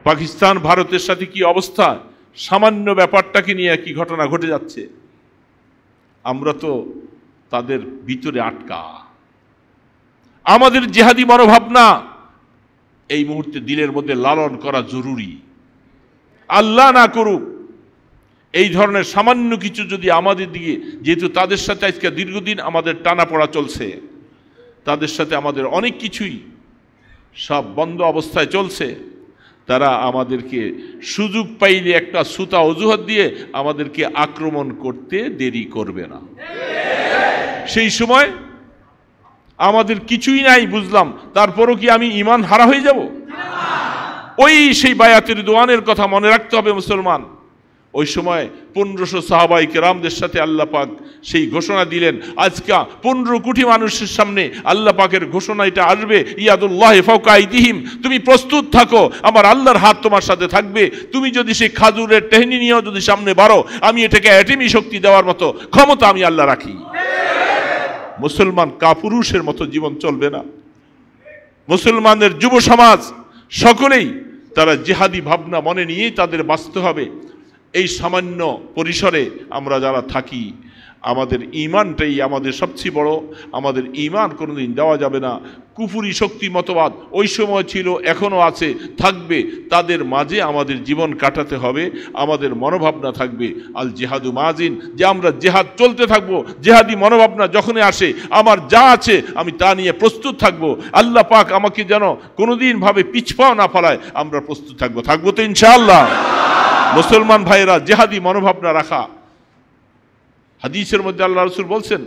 পাকিস্তান ভারতের সাথে কি অবস্থা, সামান্য ব্যাপারটাকে নিয়ে কি ঘটনা ঘটে যাচ্ছে। আমরা তো তাদের ভিতরে আটকা। আমাদের জিহাদি মনোভাবনা এই মুহূর্তে দিলের মধ্যে লালন করা জরুরি। আল্লাহ না করুক এই ধরনের সামান্য কিছু যদি আমাদের দিকে, যেহেতু তাদের সাথে আজকে দীর্ঘদিন আমাদের টানাপড়া চলছে, তাদের সাথে আমাদের অনেক কিছুই সব বন্ধ অবস্থায় চলছে, তারা আমাদেরকে সুযোগ পাইলে একটা সুতা অজুহাত দিয়ে আমাদেরকে আক্রমণ করতে দেরি করবে না। সেই সময় আমাদের কিছুই নাই বুঝলাম, তারপরও কি আমি ঈমান হারা হয়ে যাব? ওই সেই বায়াতের দোয়ানের কথা মনে রাখতে হবে মুসলমান। ওই সময় 1500 সাহাবায়ে কেরামদের সাথে আল্লাহ পাক সেই ঘোষণা দিলেন। আজকে 15 কোটি মানুষের সামনে আল্লাহ পাকের ঘোষণা এটা আসবে, ইয়াদুল্লাহি ফাওকা আইদিহিম, তুমি প্রস্তুত থাকো, আমার আল্লাহর হাত তোমার সাথে থাকবে। তুমি যদি সেই খাজুরের টেহনি নিয়েও যদি সামনে বাড়ো, আমি এটাকে অ্যাটমি শক্তি দেওয়ার মতো ক্ষমতা আমি আল্লাহ রাখি। মুসলমান কাপুরুষের মতো জীবন চলবে না। মুসলমানদের যুব সমাজ সকলেই তারা জিহাদি ভাবনা মনে নিয়েই তাদের বাঁচতে হবে। এই সামান্য পরিসরে আমরা যারা থাকি, আমাদের ঈমানটাই আমাদের সবচেয়ে বড়। আমাদের ঈমান কোনোদিন দেওয়া যাবে না। কুফরি শক্তি মতবাদ ওই সময় ছিল, এখনও আছে, থাকবে। তাদের মাঝে আমাদের জীবন কাটাতে হবে। আমাদের মনোভাবনা থাকবে আল জিহাদু মাজিন, যে আমরা জেহাদ চলতে থাকবো। জেহাদি মনোভাবনা যখনই আসে, আমার যা আছে আমি তা নিয়ে প্রস্তুত থাকবো। আল্লাহ পাক আমাকে যেন কোনোদিন ভাবে পিছপাও না ফেলায়, আমরা প্রস্তুত থাকবো তো ইনশাআল্লাহ। মুসলমান ভাইয়েরা, জেহাদি মনোভাবনা রাখা। হাদিসের মধ্যে আল্লাহ রাসূল বলছেন,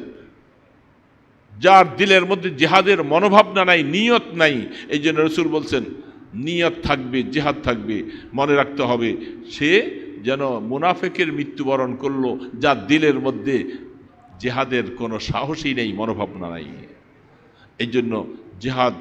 যার দিলের মধ্যে জিহাদের মনোভাবনা নাই, নিয়ত নাই, এই জন্য রাসূল বলছেন নিয়ত থাকবে, জিহাদ থাকবে। মনে রাখতে হবে সে যেন মুনাফিকের মৃত্যুবরণ করলো, যার দিলের মধ্যে জিহাদের কোনো সাহসই নেই, মনোভাবনা নাই। এই জন্য জিহাদ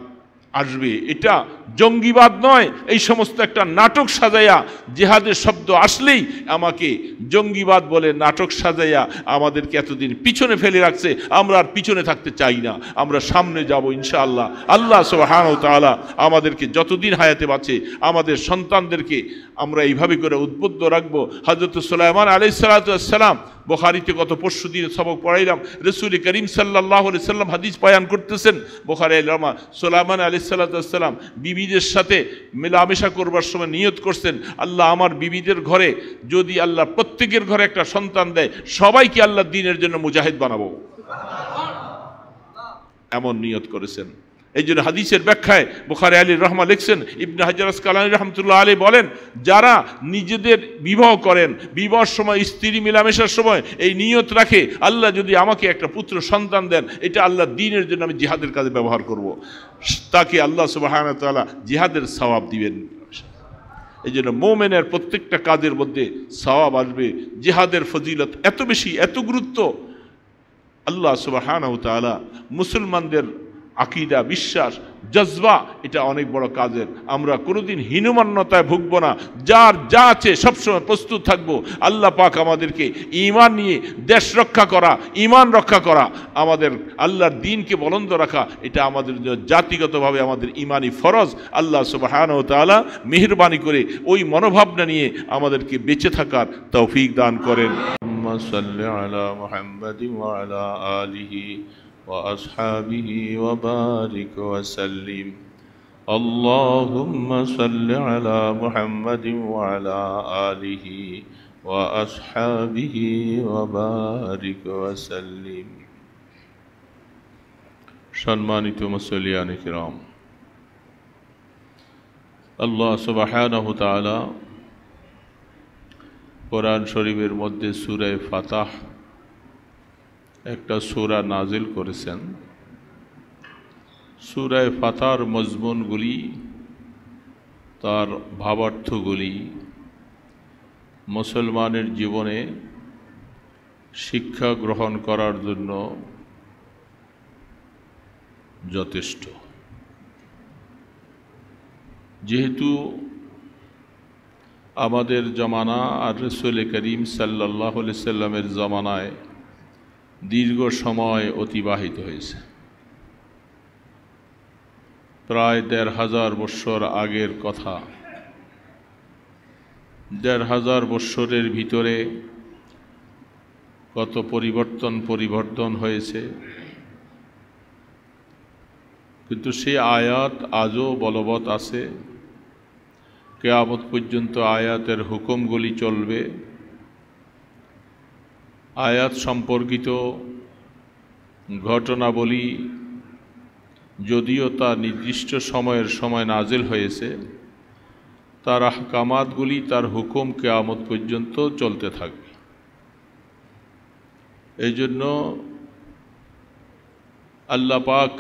আসবে, এটা জঙ্গিবাদ নয়। এই সমস্ত একটা নাটক সাজাইয়া, জিহাদের শব্দ আসলেই আমাকে জঙ্গিবাদ বলে নাটক সাজাইয়া আমাদেরকে এতদিন পিছনে ফেলে রাখছে। আমরা আর পিছনে থাকতে চাই না, আমরা সামনে যাব ইনশাআল্লাহ। আল্লাহ সুবহানাহু ওয়া তাআলা আমাদেরকে যতদিন হায়াতে বাঁচে, আমাদের সন্তানদেরকে আমরা এইভাবে করে উদ্বুদ্ধ রাখবো। হযরত সুলাইমান আলাইহিস সালাতু ওয়াস সালাম, বুখারীতে গত পরশু দিন সবক পড়াইলাম, রাসূল করিম সাল্লাল্লাহু আলাইহি সাল্লাম হাদিস বয়ান করতেছেন বুখারী আলমা, সুলাইমান আলাইহিস সালাতু ওয়াস সালাম বিবিদের সাথে মেলামেশা করবার সময় নিয়ত করছেন, আল্লাহ আমার বিবিদের ঘরে যদি আল্লাহ প্রত্যেকের ঘরে একটা সন্তান দেয়, সবাইকে আল্লাহ দ্বীনের জন্য মুজাহিদ বানাবো, এমন নিয়ত করেছেন। এই জন্য হাদিসের ব্যাখ্যায় বুখারী আলী রহমা লিখছেন, ইবনে হাজার আসকালানী রহমতুল্লাহ আলাইহি বলেন, যারা নিজেদের বিবাহ করেন, বিবাহের সময় স্ত্রী মেলামেশার সময় এই নিয়ত রাখে, আল্লাহ যদি আমাকে একটা পুত্র সন্তান দেন, এটা আল্লাহ দ্বীনের জন্য আমি জিহাদের কাজে ব্যবহার করব, তাকে আল্লাহ সুবহানাহু ওয়া তাআলা জিহাদের সওয়াব দিবেন। এই জন্য মুমিনের প্রত্যেকটা কাজের মধ্যে সওয়াব আসবে। জিহাদের ফজিলত এত বেশি, এত গুরুত্ব। আল্লাহ সুবহানাহু ওয়া তাআলা মুসলমানদের আকীদা, বিশ্বাস, জজবা, এটা অনেক বড় কাজের। আমরা কোনোদিন হীনমন্যতায় ভুগবো না, যার যা আছে সবসময় প্রস্তুত থাকবো। আল্লাহ পাক আমাদেরকে ঈমান নিয়ে দেশ রক্ষা করা, ঈমান রক্ষা করা, আমাদের আল্লাহর দ্বীনকে বুলন্দ রাখা, এটা আমাদের জাতিগতভাবে আমাদের ঈমানি ফরজ। আল্লাহ সুবহানাহু ওয়া তাআলা মেহেরবানি করে ওই মনোভাবনা নিয়ে আমাদেরকে বেঁচে থাকার তৌফিক দান করেন। সাল্লি আলা মুহাম্মাদিন ওয়া আলা আলিহি وأصحابه وبارك وسلم اللهم صل على محمد وعلى آله وأصحابه وبارك وسلم। সম্মানিত মুসল্লিয়ান কিরাম, আল্লাহ সুবহানাহু ওয়া তাআলা কোরআন শরীফের মধ্যে সূরা ফাতাহ একটা সূরা নাজিল করেছেন। সূরা ফাতাহর মজমুনগুলি, তার ভাবার্থগুলি মুসলমানের জীবনে শিক্ষা গ্রহণ করার জন্য যথেষ্ট। যেহেতু আমাদের জমানা আর রাসূল করিম সাল্লাল্লাহু আলাইহি সাল্লামের জমানায় দীর্ঘ সময় অতিবাহিত হয়েছে, প্রায় ১৫০০ বৎসর আগের কথা। 1,500 বৎসরের ভিতরে কত পরিবর্তন হয়েছে, কিন্তু সেই আয়াত আজও বলবৎ আছে। কিয়ামত পর্যন্ত আয়াতের হুকুমগুলি চলবে। আয়াত সম্পর্কিত ঘটনাবলী যদিও তা নির্দিষ্ট সময় নাজিল হয়েছে, তার আহকামাতগুলি, তার হুকুম কিয়ামত পর্যন্ত চলতে থাকবে। এই জন্য আল্লাহ পাক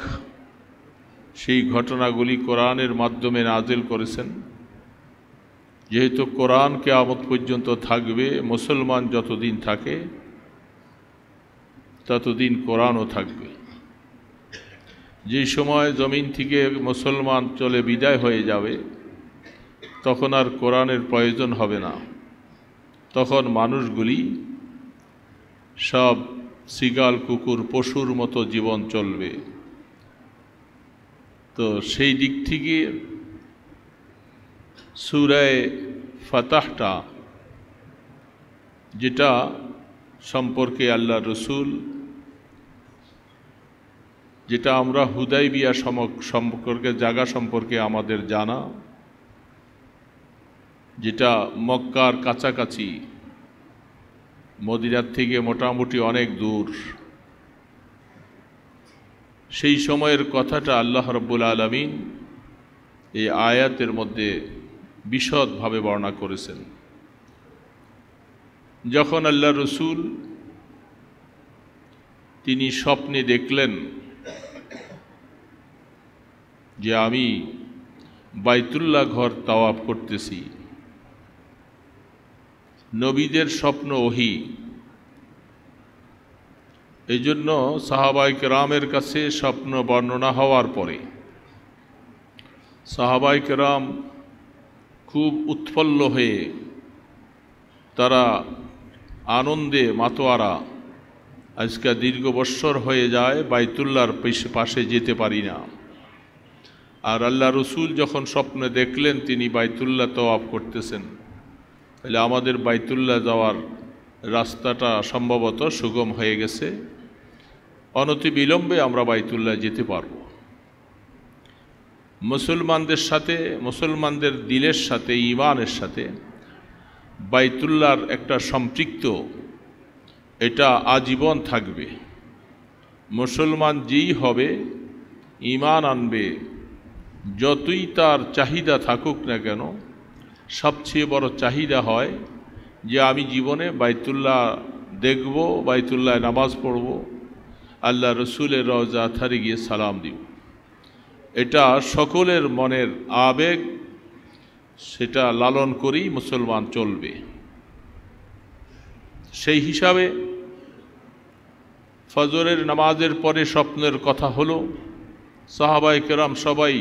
সেই ঘটনাগুলি কোরআনের মাধ্যমে নাজিল করেছেন। যেহেতু কোরআন কিয়ামত পর্যন্ত থাকবে, মুসলমান যতদিন থাকে ততদিন কোরআনও থাকবে। যে সময় জমিন থেকে মুসলমান চলে বিদায় হয়ে যাবে, তখন আর কোরআনের প্রয়োজন হবে না। তখন মানুষগুলি সব শিগাল, কুকুর, পশুর মতো জীবন চলবে। তো সেই দিক থেকে সূরা ফাতহটা, যেটা সম্পর্কে আল্লাহ রসুল, যেটা আমরা হুদাইবিয়া সম্পর্কে জায়গা সম্পর্কে আমাদের জানা, যেটা মক্কার কাছাকাছি, মদিনার থেকে মোটামুটি অনেক দূর, সেই সময়ের কথাটা আল্লাহ রাব্বুল আলামিন এই আয়াতের মধ্যে বিশদভাবে বর্ণনা করেছেন। যখন আল্লাহ রসুল তিনি স্বপ্নে দেখলেন যে আমি বাইতুল্লাহ ঘর তাওয়াফ করতেছি, নবীদের স্বপ্ন ওহী। এই জন্য সাহাবায়ে কেরামের কাছে স্বপ্ন বর্ণনা হওয়ার পরে সাহাবায়ে কেরাম খুব উৎফুল্ল হয়ে তারা আনন্দে মাতোয়ারা। আজকে দীর্ঘ বৎসর হয়ে যায় বাইতুল্লাহর পাশে যেতে পারি না। আর আল্লাহ রসুল যখন স্বপ্নে দেখলেন তিনি বাইতুল্লাহ তাওয়াফ করতেছেন, তাহলে আমাদের বাইতুল্লাহ যাওয়ার রাস্তাটা সম্ভবত সুগম হয়ে গেছে, অনতি বিলম্বে আমরা বাইতুল্লাহ যেতে পারব। মুসলমানদের সাথে, মুসলমানদের দিলের সাথে, ঈমানের সাথে বাইতুল্লাহর একটা সম্পৃক্ত, এটা আজীবন থাকবে। মুসলমান যেই হবে, ঈমান আনবে, যতই তার চাহিদা থাকুক না কেন, সবচেয়ে বড় চাহিদা হয় যে আমি জীবনে বাইতুল্লাহ দেখব, বাইতুল্লাহ নামাজ পড়ব, আল্লাহ রসুলের রওজা আথারে গিয়ে সালাম দিব। এটা সকলের মনের আবেগ, সেটা লালন করেই মুসলমান চলবে। সেই হিসাবে ফজরের নামাজের পরে স্বপ্নের কথা হলো, সাহাবায়ে কেরাম সবাই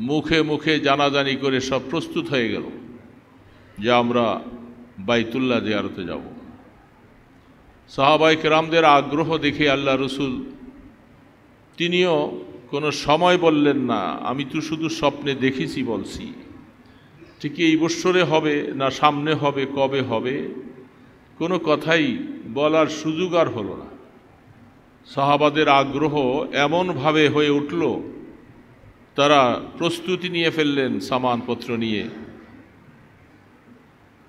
মুখে মুখে জানাজানি করে সব প্রস্তুত হয়ে গেল যে আমরা বাইতুল্লাহ জিয়ারতে যাব। সাহাবায়ে কেরামদের আগ্রহ দেখে আল্লাহ রসুল তিনিও কোনো সময় বললেন না, আমি তো শুধু স্বপ্নে দেখেছি বলছি, ঠিক এই বৎসরে হবে না সামনে হবে, কবে হবে, কোনো কথাই বলার সুযোগ আর হলো না। সাহাবাদের আগ্রহ এমনভাবে হয়ে উঠল, তারা প্রস্তুতি নিয়ে ফেললেন, সামানপত্র নিয়ে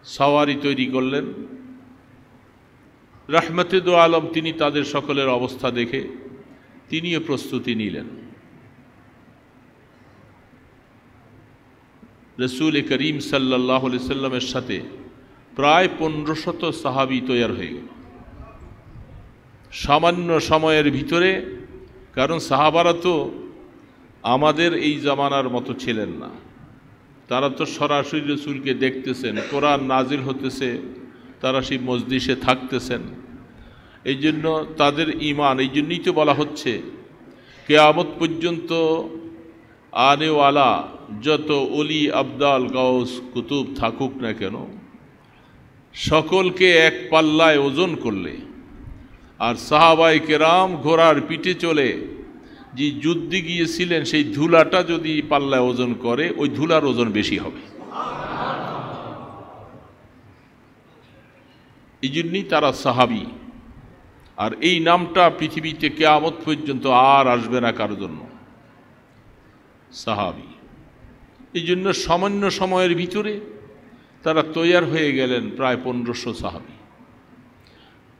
সাওয়ারি তৈরি করলেন। রাহমাতে দো আলম তিনি তাদের সকলের অবস্থা দেখে তিনিও প্রস্তুতি নিলেন। রসুল করিম সাল্লাল্লাহু আলাইহি সাল্লামের সাথে প্রায় 1500 সাহাবী তৈয়ার হয়ে গেল সামান্য সময়ের ভিতরে। কারণ সাহাবারা তো আমাদের এই জামানার মতো ছিলেন না, তারা তো সরাসরি রসুলকে দেখতেছেন, কোরআন নাজিল হতেছে, তারা সেই মজলিসে থাকতেছেন। এই জন্য তাদের ঈমান, এই জন্যই তো বলা হচ্ছে কিয়ামত পর্যন্ত আনেওয়ালা যত অলি, আবদাল, গাউস, কুতুব থাকুক না কেন, সকলকে এক পাল্লায় ওজন করলে, আর সাহাবায়ে কেরাম ঘোড়ার পিঠে চলে যে যুদ্ধে গিয়েছিলেন, সেই ধুলাটা যদি পাল্লায় ওজন করে, ওই ধুলার ওজন বেশি হবে। এই জন্যই তারা সাহাবী। আর এই নামটা পৃথিবীতে কিয়ামত পর্যন্ত আর আসবে না কারোর জন্য, সাহাবী। এই জন্য সামান্য সময়ের ভিতরে তারা তৈয়ার হয়ে গেলেন প্রায় 1500 সাহাবী।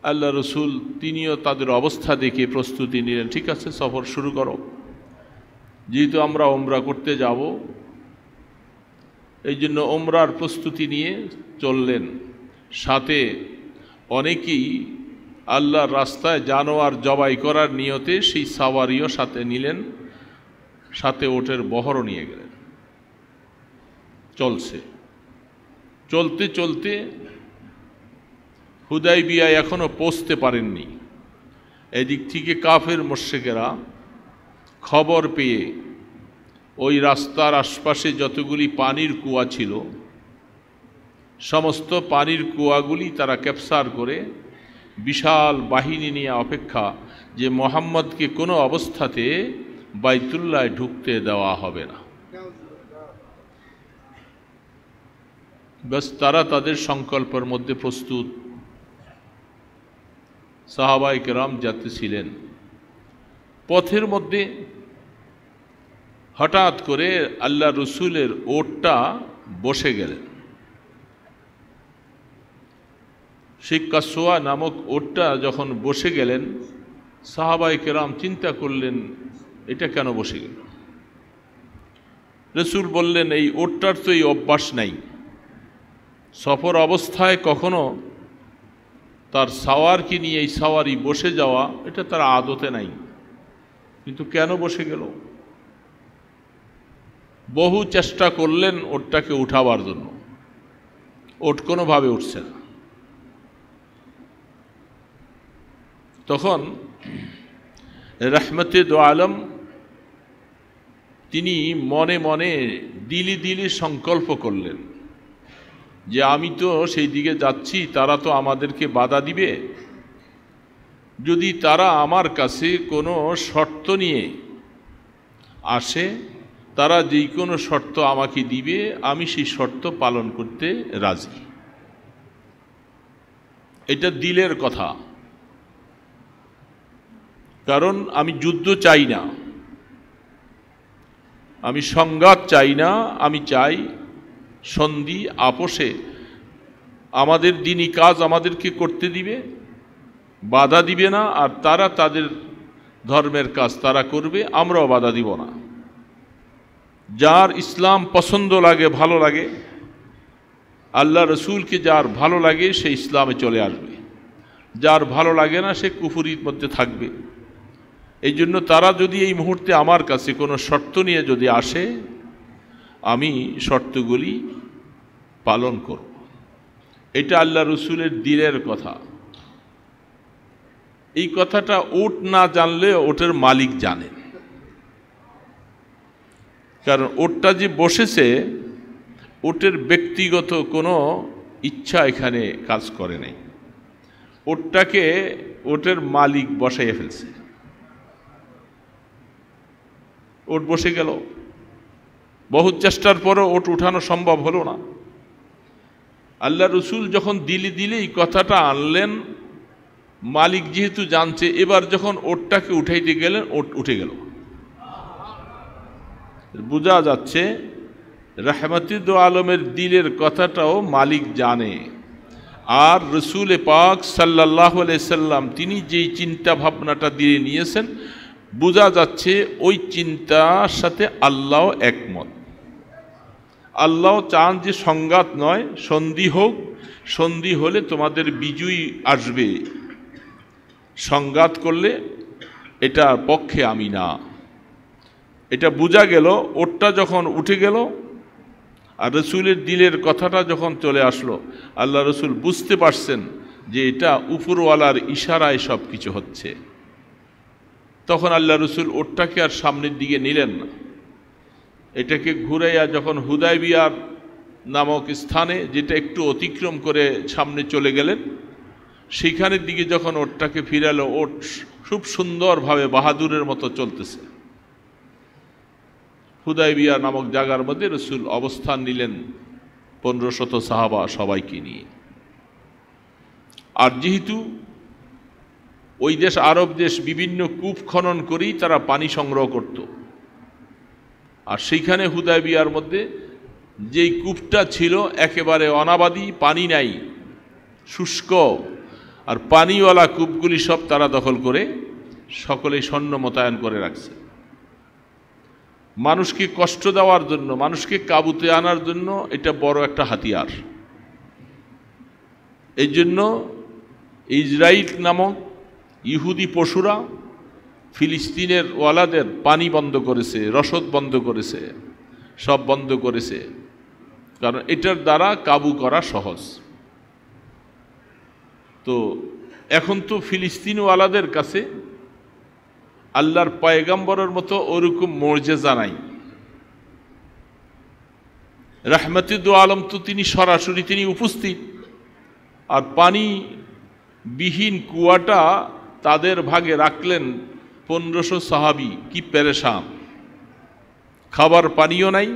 আল্লাহ রসুল তিনিও তাদের অবস্থা দেখে প্রস্তুতি নিলেন, ঠিক আছে সফর শুরু করো, যেহেতু আমরা ওমরা করতে যাব, এই জন্য ওমরার প্রস্তুতি নিয়ে চললেন। সাথে অনেকেই আল্লাহর রাস্তায় জানোয়ার জবাই করার নিয়তে সেই সাওয়ারিও সাথে নিলেন, সাথে ওটের বহরও নিয়ে গেলেন। চলতে চলতে হুদাইবিয়ায় এখনো পৌঁছতে পারেননি। এদিক থেকে কাফের মুশরিকেরা খবর পেয়ে ওই রাস্তার আশপাশে যতগুলি পানির কুয়া ছিল সমস্ত পানির কুয়াগুলি তারা ক্যাপচার করে বিশাল বাহিনী নিয়ে অপেক্ষা যে মুহাম্মদকে কোনো অবস্থাতে বাইতুল্লায় ঢুকতে দেওয়া হবে না। ব্যাস তারা তাদের সংকল্পের মধ্যে প্রস্তুত। সাহাবায়ে কেরাম যাচ্ছিলেন, পথের মধ্যে হঠাৎ করে আল্লাহ রসুলের ওটটা বসে গেলেন। সেই কাসওয়া নামক ওটটা যখন বসে গেলেন, সাহাবায়ে কেরাম চিন্তা করলেন এটা কেন বসে গেল। রসুল বললেন এই ওটটার তো এই অভ্যাস নাই, সফর অবস্থায় কখনো তার সাওয়ারকে নিয়ে এই সাওয়ারি বসে যাওয়া এটা তার আদতে নাই, কিন্তু কেন বসে গেল। বহু চেষ্টা করলেন ওটটাকে উঠাবার জন্য, ওট কোনোভাবে উঠছে না। তখন রহমতে দো আলম তিনি মনে মনে দিলি সংকল্প করলেন যে আমি তো সেই দিকে যাচ্ছি, তারা তো আমাদেরকে বাধা দিবে, যদি তারা আমার কাছে কোনো শর্ত নিয়ে আসে, তারা যেই কোনো শর্ত আমাকে দিবে আমি সেই শর্ত পালন করতে রাজি। এটা দিলের কথা, কারণ আমি যুদ্ধ চাই না, আমি সংঘাত চাই না, আমি চাই সন্ধি আপোষে আমাদের দ্বীনি কাজ আমাদেরকে করতে দিবে, বাধা দিবে না, আর তারা তাদের ধর্মের কাজ তারা করবে, আমরাও বাধা দিব না। যার ইসলাম পছন্দ লাগে, ভালো লাগে, আল্লাহ রসুলকে যার ভালো লাগে সে ইসলামে চলে আসবে, যার ভালো লাগে না সে কুফরির মধ্যে থাকবে। এই জন্য তারা যদি এই মুহূর্তে আমার কাছে কোনো শর্ত নিয়ে যদি আসে, আমি শর্তগুলি পালন করব। এটা আল্লাহ রসুলের দিলের কথা। এই কথাটা ওট না জানলে ওটের মালিক জানেন, কারণ ওটটা যে বসেছে ওটের ব্যক্তিগত কোনো ইচ্ছা এখানে কাজ করে নাই, ওটটাকে ওটের মালিক বসাইয়া ফেলছে। ওট বসে গেল, বহু চেষ্টার পরও ওট উঠানো সম্ভব হলো না। আল্লাহ রসুল যখন দিলে এই কথাটা আনলেন, মালিক যেহেতু জানছে, এবার যখন ওটটাকে উঠাইতে গেলেন ওট উঠে গেল। বোঝা যাচ্ছে রহমতে দো আলমের দিলের কথাটাও মালিক জানে। আর রসুল পাক সাল্লাল্লাহু আলাইহি সাল্লাম তিনি যেই চিন্তা ভাবনাটা দিয়ে নিয়েছেন, বোঝা যাচ্ছে ওই চিন্তার সাথে আল্লাহ একমত। আল্লাহ চান যে সংঘাত নয়, সন্ধি হোক, সন্ধি হলে তোমাদের বিজয়ী আসবে, সংঘাত করলে এটার পক্ষে আমি না। এটা বোঝা গেল। ওটটা যখন উঠে গেল আর রসুলের দিলের কথাটা যখন চলে আসলো, আল্লাহ রসুল বুঝতে পারছেন যে এটা উপরওয়ালার ইশারায় সব কিছু হচ্ছে। তখন আল্লাহ রসুল ওটটাকে আর সামনের দিকে নিলেন না, এটাকে ঘুরাইয়া যখন হুদাইবিয়ার নামক স্থানে, যেটা একটু অতিক্রম করে সামনে চলে গেলেন, সেইখানের দিকে যখন ওটটাকে ফিরালো, ওট খুব সুন্দরভাবে বাহাদুরের মতো চলতেছে। হুদাইবিয়া নামক জায়গার মধ্যে রসুল অবস্থান নিলেন 1500 সাহাবা সবাইকে নিয়ে। আর যেহেতু ওই দেশ আরব দেশ বিভিন্ন কূপ খনন করেই তারা পানি সংগ্রহ করত, আর সেইখানে হুদায়বিয়ার মধ্যে যেই কূপটা ছিল একেবারে অনাবাদি, পানি নাই, শুষ্ক, আর পানিওয়ালা কূপগুলি সব তারা দখল করে সকলেই সৈন্য মোতায়েন করে রাখছে। মানুষকে কষ্ট দেওয়ার জন্য, মানুষকে কাবুতে আনার জন্য এটা বড় একটা হাতিয়ার। এই জন্য ইসরায়েল নামক ইহুদি পশুরা ফিলিস্তিনের ওয়ালাদের পানি বন্ধ করেছে, রসদ বন্ধ করেছে, সব বন্ধ করেছে, কারণ এটার দ্বারা কাবু করা সহজ। তো এখন তো ফিলিস্তিনওয়ালাদের কাছে আল্লাহর পয়গম্বরের মতো ওরকম মর্যাদা নাই। রাহমাতুল আলম তো তিনি সরাসরি তিনি উপস্থিত, আর পানি বিহীন কুয়াটা তাদের ভাগে রাখলেন 1500 সাহাবী। কি পেরেশান, খাবার পানিও নাই,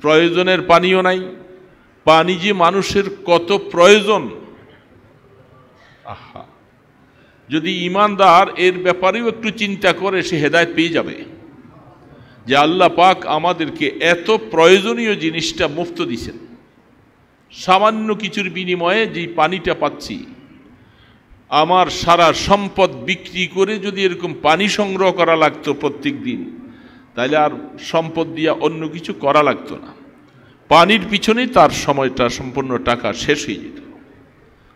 প্রয়োজনের পানিও নাই। পানি যে মানুষের কত প্রয়োজন, আহা, যদি ঈমানদার এর ব্যাপারেও একটু চিন্তা করে সে হেদায়েত পেয়ে যাবে যে আল্লাহ পাক আমাদেরকে এত প্রয়োজনীয় জিনিসটা মুফত দিছেন। সামান্য কিছুর বিনিময়ে যেই পানিটা পাচ্ছি, আমার সারা সম্পদ বিক্রি করে যদি এরকম পানি সংগ্রহ করা লাগতো প্রত্যেক দিন, তাহলে আর সম্পদ দিয়ে অন্য কিছু করা লাগতো না। পানির পিছনেই তার সময়টা সম্পূর্ণ টাকা শেষ হয়ে যেত।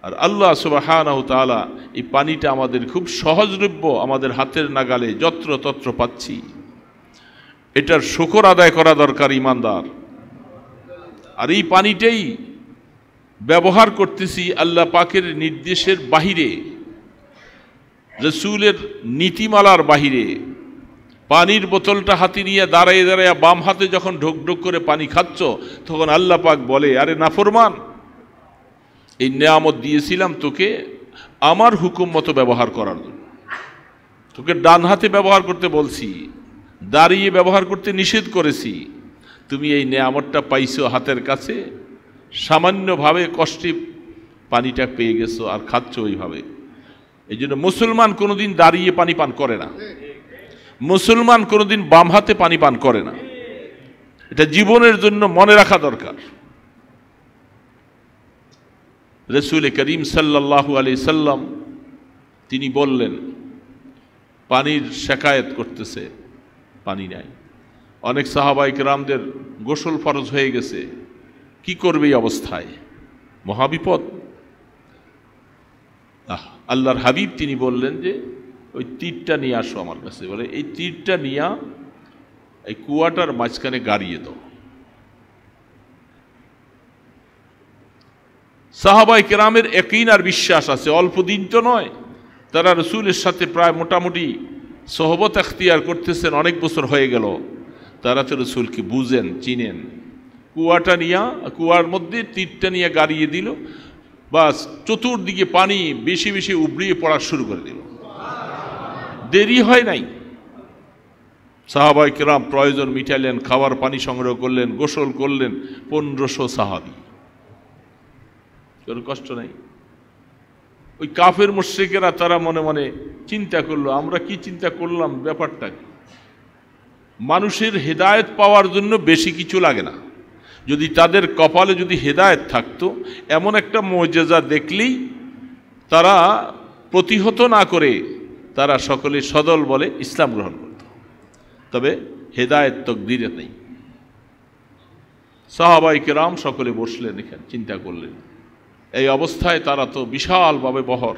আর আল্লাহ সুবহানাহু ওয়া তাআলা এই পানিটা আমাদের খুব সহজলভ্য, আমাদের হাতের নাগালে যত্র তত্র পাচ্ছি, এটার শুকর আদায় করা দরকার ঈমানদার। আর এই পানিটাই ব্যবহার করতেছি আল্লাহ পাকের নির্দেশের বাহিরে, রাসূলের নীতিমালার বাহিরে। পানির বোতলটা হাতে নিয়ে দাঁড়ায় দাঁড়ায় বাম হাতে যখন ঢোক ঢোক করে পানি খাচ্ছ, তখন আল্লাহ পাক বলে, আরে নাফরমান, এই নেয়ামত দিয়েছিলাম তোকে আমার হুকুম মতো ব্যবহার করার জন্য। তোকে ডান হাতে ব্যবহার করতে বলছি, দাঁড়িয়ে ব্যবহার করতে নিষেধ করেছি। তুমি এই নেয়ামতটা পাইছো হাতের কাছে, সামান্যভাবে কষ্টে পানিটা পেয়ে গেছো আর খাচ্ছ ওইভাবে। এই জন্য মুসলমান কোনোদিন দাঁড়িয়ে পানি পান করে না, মুসলমান কোনোদিন বাম হাতে পানি পান করে না। এটা জীবনের জন্য মনে রাখা দরকার। রাসূল করিম সাল্লাল্লাহু আলাইহি সাল্লাম তিনি বললেন, পানির শিকায়ত করতেছে, পানি নাই। অনেক সাহাবায়ে কেরামদের গোসল ফরজ হয়ে গেছে, কি করবে এই অবস্থায়? মহাবিপদ। আল্লাহর হাবিব তিনি বললেন যে ওই তীরটা নিয়ে আসো আমার কাছে। বলে এই তীরটা নিয়ে এই কুয়াটার মাঝখানে গাড়িয়ে দাও। সাহাবায়ে কেরামের ইয়াকিন আর বিশ্বাস আছে, অল্প দিন তো নয়, তারা রাসূলের সাথে প্রায় মোটামুটি সোহবত এখতিয়ার করতেছেন, অনেক বছর হয়ে গেল। তারা তো রাসূলকে বুঝেন, চিনেন। কুয়াটা নিয়ে, কুয়ার মধ্যে তীরটা নিয়ে গাড়িয়ে দিল, বাস চতুর্দিকে পানি বেশি বেশি উবড়িয়ে পড়া শুরু করে দিল। দেরি হয় নাই, সাহাবায়ে কেরাম প্রয়োজন মিটাইলেন, খাবার পানি সংগ্রহ করলেন, গোসল করলেন। 1500 সাহাবী, কোনো কষ্ট নাই। ওই কাফের মুশরিকেরা তারা মনে মনে চিন্তা করলো, আমরা কি চিন্তা করলাম, ব্যাপারটা কি? মানুষের হেদায়েত পাওয়ার জন্য বেশি কিছু লাগে না। যদি তাদের কপালে যদি হেদায়েত থাকতো, এমন একটা মুজিজা দেখলেই তারা প্রতিহত না করে তারা সকলে সদল বলে ইসলাম গ্রহণ করত। তবে হেদায়েত তকদিরে নেই। সাহাবায়ে কেরাম সকলে বসলেন, এখানে চিন্তা করলেন। এই অবস্থায় তারা তো বিশালভাবে বহর।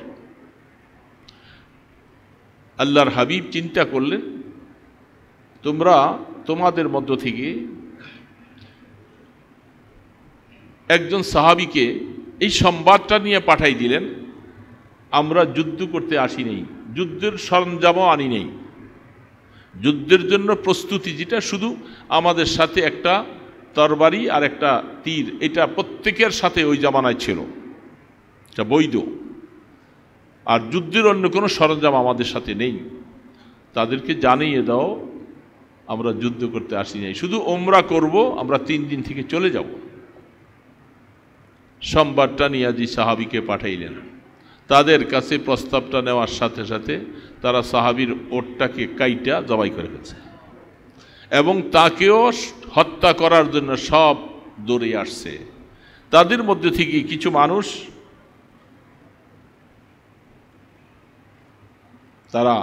আল্লাহর হাবিব চিন্তা করলেন, তোমরা তোমাদের মধ্য থেকে একজন সাহাবীকে এই সংবাদটা নিয়ে পাঠাই দিলেন, আমরা যুদ্ধ করতে আসি নেই, যুদ্ধের সরঞ্জামও আনি নেই, যুদ্ধের জন্য প্রস্তুতি যেটা শুধু আমাদের সাথে একটা তরবারি আর একটা তীর, এটা প্রত্যেকের সাথে ওই জামানায় ছিল, এটা বৈধ। আর যুদ্ধের অন্য কোনো সরঞ্জাম আমাদের সাথে নেই। তাদেরকে জানিয়ে দাও আমরা যুদ্ধ করতে আসি নাই, শুধু ওমরা করব, আমরা 3 দিন থেকে চলে যাব। সংবাদটা নিয়ে যে সাহাবীকে পাঠাইলেন, তাদের কাছে প্রস্তাবটা নেওয়ার সাথে সাথে তারা সাহাবীর ওটটাকে কাইটা জবাই করে ফেলছে এবং তাকেও হত্যা করার জন্য সব দৌড়ে আসছে। তাদের মধ্যে থেকে কিছু মানুষ তারা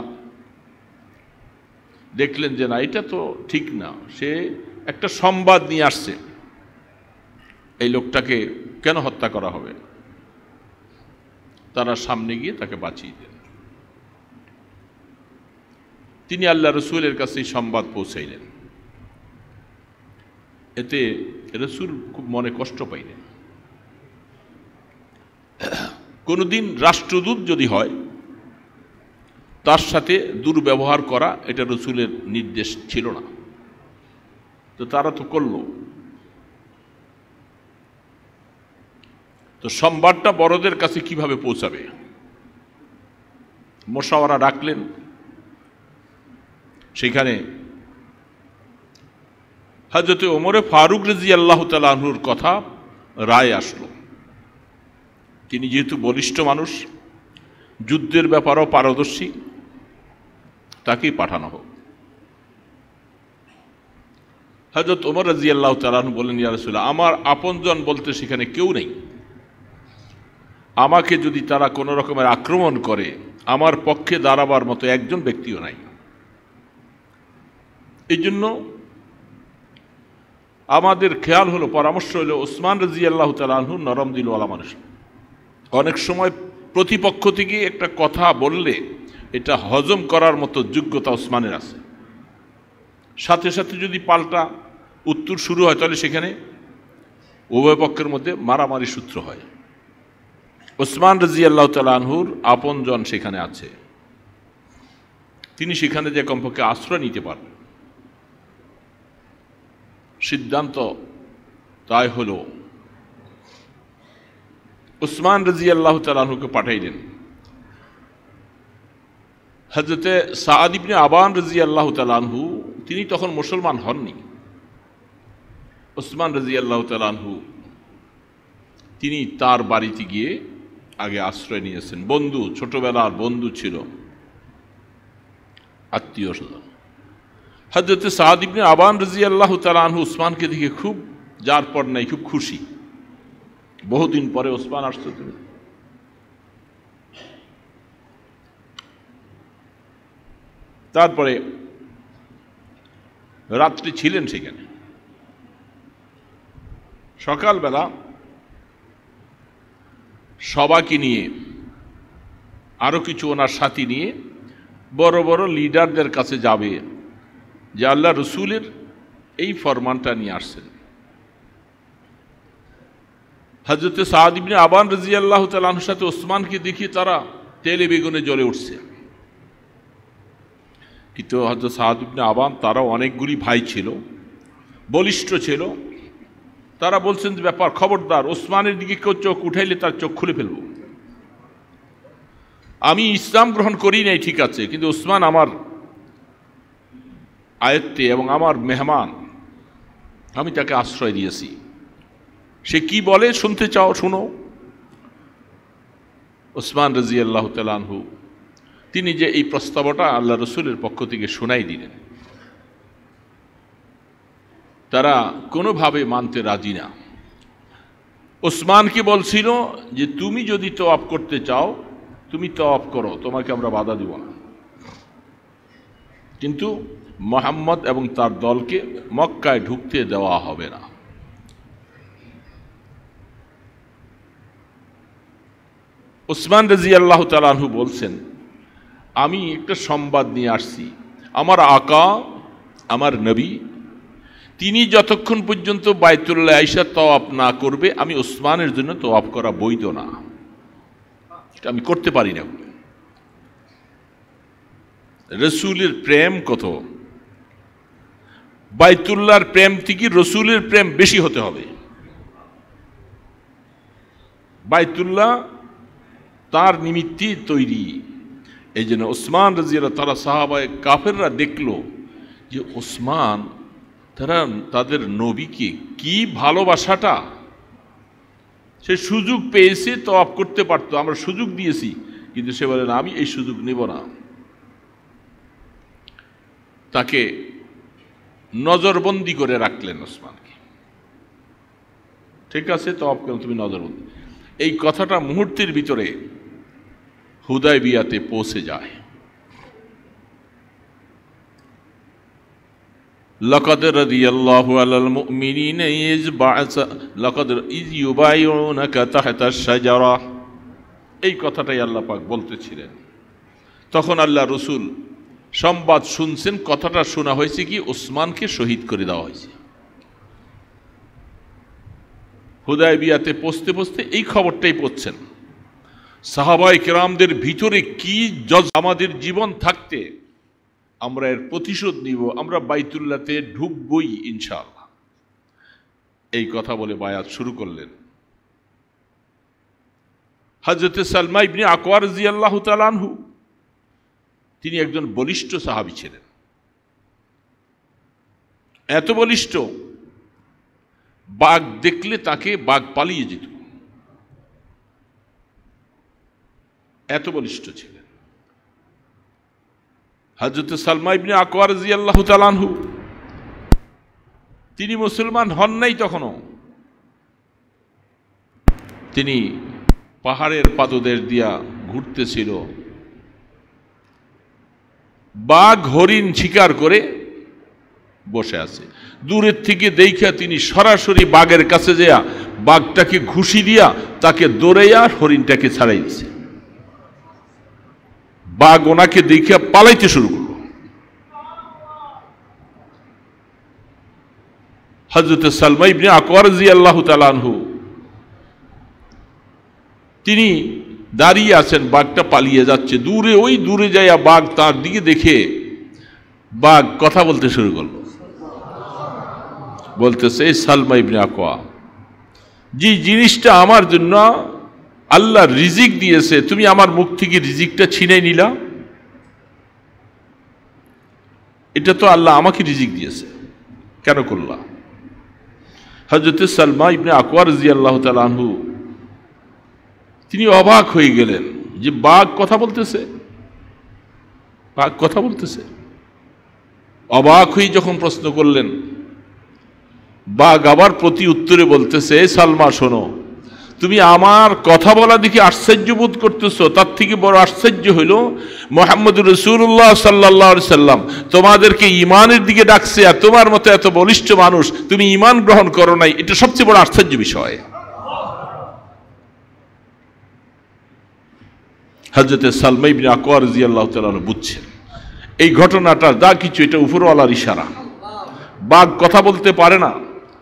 দেখলেন যে না, এটা তো ঠিক না, সে একটা সংবাদ নিয়ে আসছে, এই লোকটাকে কেন হত্যা করা হবে। তারা সামনে গিয়ে তাকে বাঁচিয়ে দেন। তিনি আল্লাহ রসুলের কাছে সংবাদ পৌঁছাইলেন। এতে রসুল খুব মনে কষ্ট পাইলেন। কোনোদিন রাষ্ট্রদূত যদি হয় তার সাথে দুর্ব্যবহার করা এটা রসুলের নির্দেশ ছিল না, তো তারা তো করল। তো সংবাদটা বড়দের কাছে কিভাবে পৌঁছাবে, মোশাওয়ারা ডাকলেন। সেখানে হযরত ওমর ফারুক রাদিয়াল্লাহু তাআলা আনহুর কথা রায় আসলো। তিনি যেহেতু বলিষ্ঠ মানুষ, যুদ্ধের ব্যাপারেও পারদর্শী, তাকেই পাঠানো হোক। হযরত ওমর রাদিয়াল্লাহু তাআলা আনহু বললেন, ইয়া রাসূলুল্লাহ, আমার আপনজন বলতে সেখানে কেউ নেই। আমাকে যদি তারা কোনো রকমের আক্রমণ করে আমার পক্ষে দাঁড়াবার মতো একজন ব্যক্তিও নাই। এই জন্য আমাদের খেয়াল হলো, পরামর্শ হলো, ওসমান রাদিয়াল্লাহু তাআলা আনহু নরম দিলওয়ালা মানুষ। অনেক সময় প্রতিপক্ষ থেকে একটা কথা বললে এটা হজম করার মতো যোগ্যতা ওসমানের আছে। সাথে সাথে যদি পাল্টা উত্তর শুরু হয় তাহলে সেখানে উভয় পক্ষের মধ্যে মারামারি সূত্র হয়। ওসমান রাদিয়াল্লাহু তাআলা আনহুর আপনজন সেখানে আছে, তিনি সেখানে যে কমপক্ষে আশ্রয় নিতে পারবেন। সিদ্ধান্ত তাই হলো, উসমান রাদিয়াল্লাহু তাআলা আনহুকে পাঠাইলেন। হযরতে সাআদ ইবনে আবান রাদিয়াল্লাহু তাআলা আনহু তিনি তখন মুসলমান হননি। উসমান রাদিয়াল্লাহু তাআলা আনহু তিনি তার বাড়িতে গিয়ে আগে আশ্রয় নিয়েছেন। বন্ধু, ছোটবেলার বন্ধু ছিল, আত্মীয় স্বজন। হযরতে সাআদ ইবনে আবান রাদিয়াল্লাহু তাআলা আনহু উসমানকে দেখে খুব, যার পর নাই, খুব খুশি। বহুদিন পরে ওসমান আসছে। তুমি তারপরে রাত্রি ছিলেন সেখানে। সকালবেলা সবাইকে নিয়ে, আরো কিছু ওনার সাথী নিয়ে বড় বড় লিডারদের কাছে যাবে যে আল্লাহ রসুলের এই ফরমানটা নিয়ে আসছেন। হযরতে সাআদ ইবনে আবান রাদিয়াল্লাহু তাআলা আনহুর সাথে ওসমানকে দেখি তারা তেলে বেগুনে জ্বলে উঠছে। কিন্তু হযরত সাআদ ইবনে আবান, তারা অনেকগুলি ভাই ছিল, বলিষ্ঠ ছিল। তারা বলছেন যে ব্যাপার খবরদার, ওসমানের দিকে কেউ চোখ উঠাইলে তার চোখ খুলে ফেলব। আমি ইসলাম গ্রহণ করি নাই ঠিক আছে, কিন্তু ওসমান আমার আয়ত্তে এবং আমার মেহমান, আমি তাকে আশ্রয় দিয়েছি। সে কি বলে শুনতে চাও, শুনো। ওসমান রাদিয়াল্লাহু তাআলা আনহু তিনি যে এই প্রস্তাবটা আল্লাহ রসুলের পক্ষ থেকে শোনাই দিলেন, তারা কোনোভাবে মানতে রাজি না। ওসমানকে বলছিল যে তুমি যদি তওয়াফ করতে চাও তুমি তওয়াফ করো, তোমাকে আমরা বাধা দিব না, কিন্তু মুহাম্মদ এবং তার দলকে মক্কায় ঢুকতে দেওয়া হবে না। ওসমান রাদিয়াল্লাহু তাআলা আনহু বলছেন, আমি একটা সংবাদ নিয়ে আসছি, আমার আকা, আমার নবী, তিনি যতক্ষণ পর্যন্ত বাইতুল্লাহ আইসা তওয়াফ না করবে আমি ওসমানের জন্য তওয়াফ করা বৈধ না, এটা আমি করতে পারি না। রসুলের প্রেম কত, বাইতুল্লাহর প্রেম থেকে রসুলের প্রেম বেশি হতে হবে। বাইতুল্লাহ তার নিমিত্তে তৈরি। এই জন্য ওসমান রাদিয়াল্লাহু তাআলা, সাহাবায়ে কাফেররা দেখলো যে ওসমান, তারা তাদের নবীকে কি ভালোবাসাটা সে সুযোগ পেয়েছে, তওয়াফ করতে পারতো, আমরা সুযোগ দিয়েছি, কিন্তু সে বলে না, আমি এই সুযোগ নেব না। তাকে নজরবন্দি করে রাখলেন ওসমানকে। ঠিক আছে, তওয়াফ করো, তুমি নজরবন্দি। এই কথাটা মুহূর্তের ভিতরে হুদায়বিয়াতে পৌঁছে যায়। লাকাদ রাদিয়াল্লাহু আলাল মুমিনিনা ইয ইউবাইউনাকা তাহতা আশ-শাজারা, এই কথাটাই আল্লাহ পাক বলতেছিলেন। তখন আল্লাহ রসুল সংবাদ শুনছেন, কথাটা শোনা হয়েছে কি, ওসমানকে শহীদ করে দেওয়া হয়েছে। হুদায়বিয়াতে পৌঁছতে পৌঁছতে এই খবরটাই পড়ছেন। সাহাবায়ে কেরামদের ভিতরে কি আমাদের জীবন থাকতে আমরা এর প্রতিশোধ নিব, আমরা বাইতুল্লাহতে ঢুকবই ইনশাআল্লাহ, এই কথা বলে বায়াত শুরু করলেন। হযরত সালমা ইবনে আকওয়া রাদিয়াল্লাহু তাআলা আনহু, তিনি একজন বলিষ্ঠ সাহাবী ছিলেন। এত বলিষ্ঠ, বাঘ দেখলে তাকে বাঘ পালিয়ে যেত, এত বলিষ্ঠ ছিলেন হযরত সালমা ইবনে আকওয়া রাদিয়াল্লাহু তাআলা আনহু। তিনি মুসলমান হন নাই তখনও। তিনি পাহাড়ের পাদদেশ দিয়া ঘুরতেছিল, বাঘ হরিণ শিকার করে বসে আছে। দূরের থেকে দেখা তিনি সরাসরি বাঘের কাছে যেয়া বাঘটাকে ঘুষি দিয়া তাকে দৌড়াইয়া হরিণটাকে ছাড়াই দিছে। বাঘ ওনাকে দেখিয়া পালাইতে শুরু করল। হযরত সালমা ইবনে আকওয়া রাদিয়াল্লাহু তাআলা আনহু, তিনি দাঁড়িয়ে আছেন, বাঘটা পালিয়ে যাচ্ছে দূরে, ওই দূরে যাইয়া বাঘ তার দিকে দেখে বাঘ কথা বলতে শুরু করলো। বলতেছে, এই সালমা ইবনে আকওয়া, যে জিনিসটা আমার জন্য আল্লাহ রিজিক দিয়েছে, তুমি আমার মুখ থেকে রিজিকটা ছিনাই নিলা। এটা তো আল্লাহ আমাকে রিজিক দিয়েছে, কেন করলা? হযরত সালমা ইবনে আকওয়া রাদিয়াল্লাহু তাআলা আনহু, তিনি অবাক হয়ে গেলেন যে বাঘ কথা বলতেছে, বাঘ কথা বলতেছে। অবাক হয়ে যখন প্রশ্ন করলেন, বাঘ আবার প্রতি উত্তরে বলতেছে, সালমা শোনো, তুমি আমার কথা বলা দেখে আশ্চর্য বোধ করতেছো, তার থেকে বড় আশ্চর্য হইল মুহাম্মদুর রাসূলুল্লাহ সাল্লাল্লাহু আলাইহি সাল্লাম তোমাদেরকে ঈমানের দিকে ডাকছে, আর তোমার মতো এত বলিষ্ঠ মানুষ তুমি ঈমান গ্রহণ করো নাই, এটা সবচেয়ে বড় আশ্চর্য বিষয়। হযরত সালমা ইবনে আকওয়া রাদিয়াল্লাহু তাআলা বুঝছেন এই ঘটনাটা যা কিছু এটা উপরওয়ালার ইশারা। বাঘ কথা বলতে পারে না,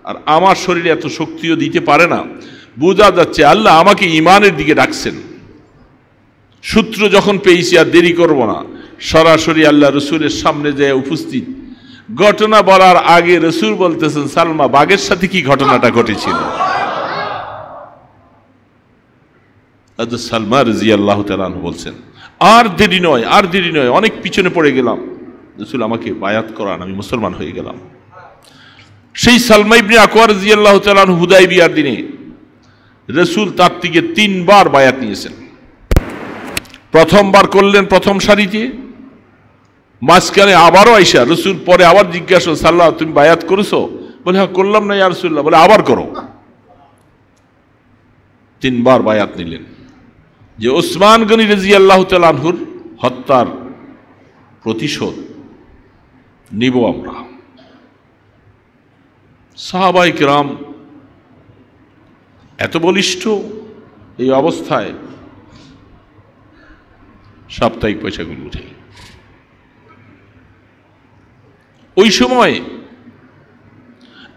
আর আমার শরীরে এত শক্তিও দিতে পারে না, বোঝা যাচ্ছে আল্লাহ আমাকে ঈমানের দিকে ডাকছেন। সূত্র যখন পেয়েছি আর দেরি করব না, সরাসরি আল্লাহ রসুলের সামনে যায় উপস্থিত। ঘটনা বলার আগে রসুল বলতেছেন, সালমা, বাঘের সাথে কি ঘটনাটা ঘটেছিল? সালমা রাদিয়াল্লাহু তাআলা বলছেন, আর দেরি নয়, আর দেরি নয়, অনেক পিছনে পড়ে গেলাম, রসুল আমাকে বায়াত করান, আমি মুসলমান হয়ে গেলাম। সেই সালমা ইবনে আকওয়া রাদিয়াল্লাহু তাআলা হুদায়বিয়ার দিনে রসুল তার থেকে 3 বার বায়াত নিয়েছেন। প্রথমবার করলেন প্রথম সারিতে, মাঝখানে আবারও আইসা রসুল পরে আবার জিজ্ঞাসা, সাল্লাহ তুমি বায়াত করেছো? বলে হ্যাঁ করলাম না ইয়া রাসূলুল্লাহ। বলে আবার করো। 3 বার বায়াত নিলেন যে ওসমান গনি রাদিয়াল্লাহু তাআলা আনহুর হত্যার প্রতিশোধ নিব আমরা। সাহাবায়ে কেরাম এত বলিষ্ঠ, এই অবস্থায় সাপ্তাহিক পয়সাগুলো উঠে। ওই সময়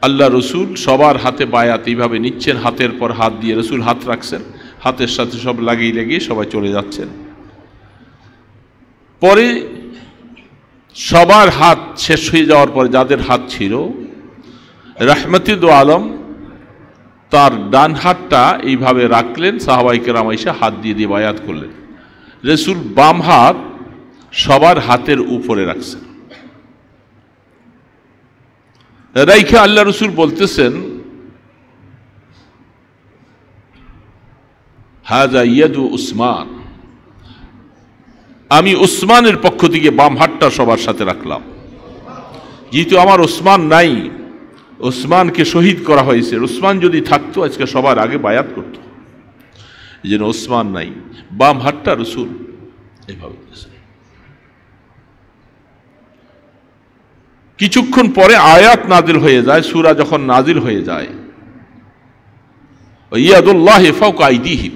আল্লাহ রসুল সবার হাতে বায়াত এইভাবে নিচ্ছেন, হাতের পর হাত দিয়ে রসুল হাত রাখছেন, হাতের সাথে সব লাগিয়ে লাগিয়ে সবাই চলে যাচ্ছেন। পরে সবার হাত শেষ হয়ে যাওয়ার পরে যাদের হাত ছিল, রাহমাতুল আলম তার ডান হাতটা এইভাবে রাখলেন, সাহাবায়ে কেরাম এসে হাত দিয়ে দিয়ে বায়াত করলেন। রসুল বাম হাত সবার হাতের উপরে রাখছেন। রাইখা আল্লাহ রসুল বলতেছেন, হাযা ইয়াদু উসমান, আমি উসমানের পক্ষ থেকে বাম হাতটা সবার সাথে রাখলাম। যেহেতু আমার উসমান নাই, উসমানকে শহীদ করা হয়েছে, উসমান যদি থাকতো আজকে সবার আগে বায়াত করত, এই জন্য উসমান নাই, বাম হাতটা রাসূল এভাবে। কিছুক্ষণ পরে আয়াত নাজিল হয়ে যায়, সূরা যখন নাজিল হয়ে যায়, ইয়াদুল্লাহি ফাওকা আইদিহিম,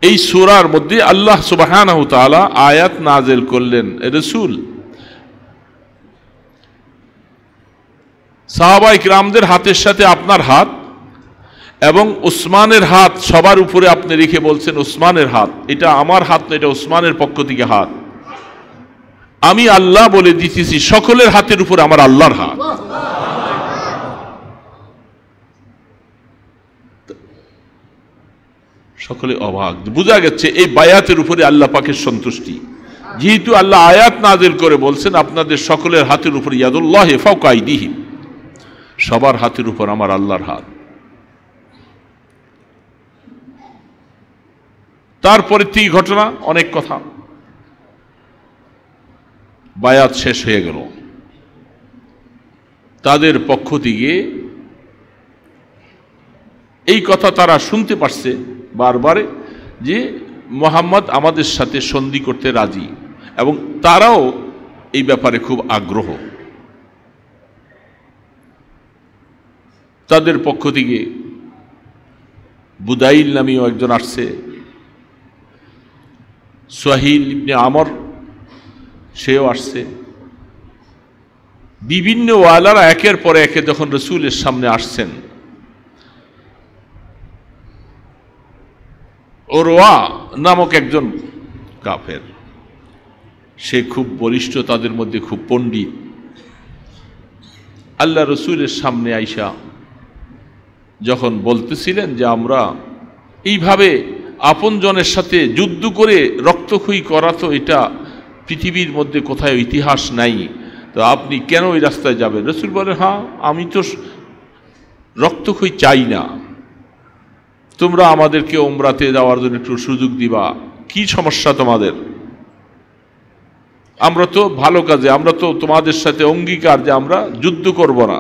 এই সূরার মধ্যে আল্লাহ সুবহানাহু ওয়া তাআলা আয়াত নাজিল করলেন, রাসূল সাহাবায়ে কিরামদের হাতের সাথে আপনার হাত এবং উসমানের হাত সবার উপরে আপনি রেখে বলছেন উসমানের হাত, এটা আমার হাত না, এটা উসমানের পক্ষ থেকে হাত। আমি আল্লাহ বলে দিতেছি সকলের হাতের উপরে আমার আল্লাহর হাত। সকলে অবাক, বোঝা গেছে এই বায়াতের উপরে আল্লাহ পাকের সন্তুষ্টি। যেহেতু আল্লাহ আয়াত নাজিল করে বলছেন আপনাদের সকলের হাতের উপর ইয়াদুল্লাহি ফাওকা আইদিহিম, সবার হাতের উপর আমার আল্লাহর হাত। তারপরে এই ঘটনা, অনেক কথা, বায়াত শেষ হয়ে গেল। তাদের পক্ষ থেকে এই কথা তারা শুনতে পারছে বারবারে যে মুহাম্মদ আমাদের সাথে সন্ধি করতে রাজি, এবং তারাও এই ব্যাপারে খুব আগ্রহ। তাদের পক্ষ থেকে বুদাইল নামীয় একজন আসছে, সুহাইল ইবনে আমর সেও আসছে। বিভিন্ন ওয়ালারা একের পর একে যখন রাসূলের সামনে আসছেন, ওরওয়া নামক একজন কাফের, সে খুব বলিষ্ঠ, তাদের মধ্যে খুব পণ্ডিত, আল্লাহ রসুলের সামনে আইসা যখন বলতেছিলেন যে আমরা এইভাবে আপনজনের সাথে যুদ্ধ করে রক্তক্ষয়ী করা, তো এটা পৃথিবীর মধ্যে কোথায় ইতিহাস নাই, তো আপনি কেন ওই রাস্তায় যাবেন? রসুল বলেন, হ্যাঁ আমি তো রক্তক্ষয়ী চাই না, তোমরা আমাদেরকে উমরাতে যাওয়ার জন্য একটু সুযোগ দিবা, কি সমস্যা তোমাদের? আমরা তো ভালো কাজে, আমরা তো তোমাদের সাথে অঙ্গীকার যে আমরা যুদ্ধ করব না,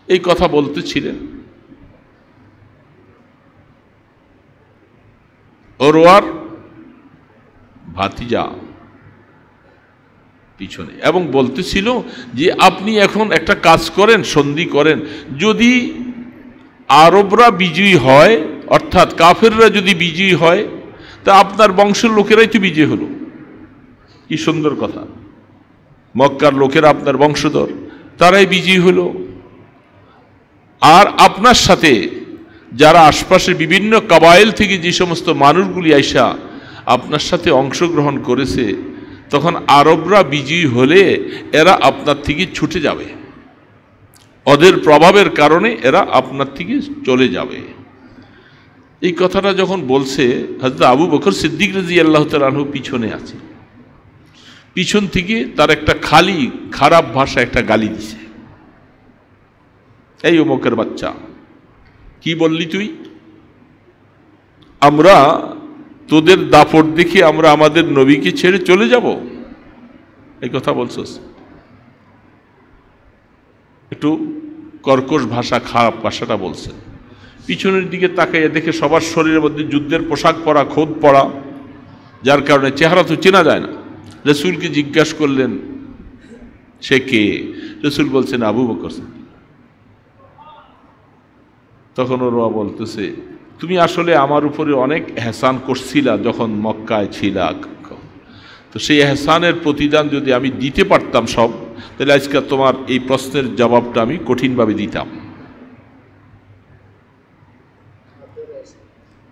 এই কথা বলতেছিলেন। ওরওয়ার ভাতিজা পিছনে, এবং বলতেছিল যে আপনি এখন একটা কাজ করেন, সন্ধি করেন, যদি আরবরা বিজয়ী হয়, অর্থাৎ কাফেররা যদি বিজয়ী হয়, তা আপনার বংশের লোকেরাই তো বিজয়ী হলো। কি সুন্দর কথা, মক্কার লোকেরা আপনার বংশধর, তারাই বিজয়ী হলো। আর আপনার সাথে যারা আশপাশের বিভিন্ন কাবাইল থেকে যে সমস্ত মানুষগুলি আইসা আপনার সাথে অংশগ্রহণ করেছে, তখন আরবরা বিজয়ী হলে এরা আপনার থেকে ছুটে যাবে, ওদের প্রভাবের কারণে এরা আপনার থেকে চলে যাবে। এই কথাটা যখন বলছে, হযরত আবু বকর সিদ্দিক রাদিয়াল্লাহু তাআলা আনহু পিছনে আছে, পিছন থেকে তার একটা খারাপ ভাষা একটা গালি দিছে, এই অমুকের বাচ্চা, কি বললি তুই? আমরা তোদের দাপট দেখে আমরা আমাদের নবীকে ছেড়ে চলে যাব? এই কথা বলছস। একটু কর্কশ ভাষা, খারাপ ভাষাটা বলছেন। পিছনের দিকে তাকাইয়া দেখে সবার শরীরের মধ্যে যুদ্ধের পোশাক পরা, খোদ পরা, যার কারণে চেহারা তো চেনা যায় না। রাসূলকে জিজ্ঞাসা করলেন সে কে? রাসূল বলছেন আবু বকর সিদ্দিক। তখন ওরা বলতেছে, তুমি আসলে আমার উপরে অনেক এহসান করছিলা যখন মক্কায় ছিলা, তো সেই এহসানের প্রতিদান যদি আমি দিতে পারতাম সব, তাহলে আজকে তোমার এই প্রশ্নের জবাবটা আমি কঠিনভাবে দিতাম।